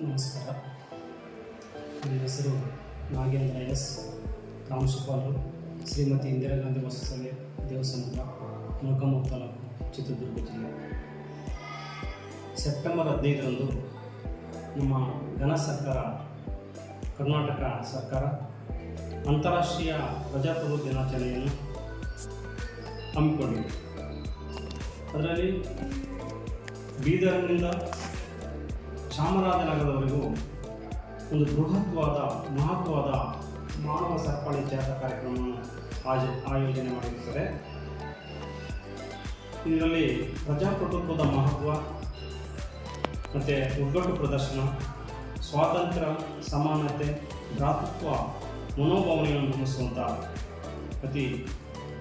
ನಮಸ್ಕಾರ. ನನ್ನ ಹೆಸರು ನಾಗೇಂದ್ರ ಎಸ್, ಪ್ರಾಂಶುಪಾಲರು, ಶ್ರೀಮತಿ ಇಂದಿರಾ ಗಾಂಧಿ ವಸತಿ ದೇವಸಮುದ್ರ, ಮೊಳಕಾಲ್ಮೂರು ತಾಲೂಕು, ಚಿತ್ರದುರ್ಗ ಜಿಲ್ಲೆ. ಸೆಪ್ಟೆಂಬರ್ 15ರಂದು ನಮ್ಮ ಘನ ಸರ್ಕಾರ, ಕರ್ನಾಟಕ ಸರ್ಕಾರ ಅಂತಾರಾಷ್ಟ್ರೀಯ ಪ್ರಜಾಪ್ರಭುತ್ವ ದಿನಾಚರಣೆಯನ್ನು ಹಮ್ಮಿಕೊಂಡಿದೆ. ಅದರಲ್ಲಿ ಬೀದರ್ನಿಂದ ಚಾಮರಾಜನಗರದವರೆಗೂ ಒಂದು ಬೃಹತ್ವಾದ ಮಹತ್ವದ ಮಾನವ ಸರಪಳಿ ಜಾಥಾ ಕಾರ್ಯಕ್ರಮವನ್ನು ಆಯೋಜನೆ ಮಾಡಿರುತ್ತದೆ. ಇದರಲ್ಲಿ ಪ್ರಜಾಪ್ರಭುತ್ವದ ಮಹತ್ವ ಮತ್ತು ಒಗ್ಗಟ್ಟು ಪ್ರದರ್ಶನ, ಸ್ವಾತಂತ್ರ್ಯ, ಸಮಾನತೆ, ಭ್ರಾತೃತ್ವ ಮನೋಭಾವನೆಯನ್ನು ಮೂಡಿಸುವಂಥ ಅತಿ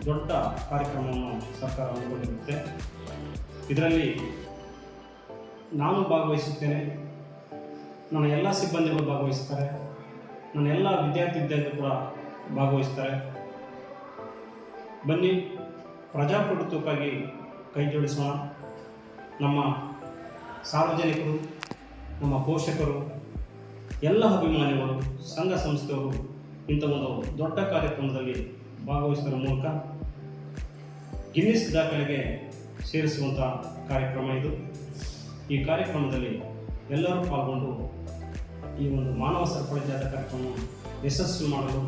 ದೊಡ್ಡ ಕಾರ್ಯಕ್ರಮವನ್ನು ಸರ್ಕಾರ ಹಮ್ಮಿಕೊಂಡಿರುತ್ತೆ. ಇದರಲ್ಲಿ ನಾನು ಭಾಗವಹಿಸುತ್ತೇನೆ, ನನ್ನ ಎಲ್ಲ ಸಿಬ್ಬಂದಿಗಳು ಭಾಗವಹಿಸ್ತಾರೆ, ನನ್ನ ಎಲ್ಲ ವಿದ್ಯಾರ್ಥಿಗಳು ಕೂಡ ಭಾಗವಹಿಸ್ತಾರೆ. ಬನ್ನಿ, ಪ್ರಜಾಪ್ರಭುತ್ವಕ್ಕಾಗಿ ಕೈ ಜೋಡಿಸೋಣ. ನಮ್ಮ ಸಾರ್ವಜನಿಕರು, ನಮ್ಮ ಪೋಷಕರು, ಎಲ್ಲ ಅಭಿಮಾನಿಗಳು, ಸಂಘ ಸಂಸ್ಥೆಯವರು ಇಂಥ ಒಂದು ದೊಡ್ಡ ಕಾರ್ಯಕ್ರಮದಲ್ಲಿ ಭಾಗವಹಿಸುವ ಮೂಲಕ ಗಿನ್ನಿಸ್ ದಾಖಲೆಗೆ ಸೇರಿಸುವಂಥ ಕಾರ್ಯಕ್ರಮ ಇದು. ಈ ಕಾರ್ಯಕ್ರಮದಲ್ಲಿ ಎಲ್ಲರೂ ಪಾಲ್ಗೊಂಡು ಈ ಒಂದು ಮಾನವ ಸರಪಳಿ ಜಾಥಾ ಕಾರ್ಯಕ್ರಮವನ್ನು ಯಶಸ್ವಿ ಮಾಡಲು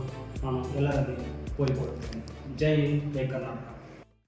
ನಾನು ಎಲ್ಲರಲ್ಲಿ ಕೋರಿಕೊಳ್ಳುತ್ತೇನೆ. ಜೈ ಹಿಂದ್, ಜೈ ಕರ್ನಾಟಕ.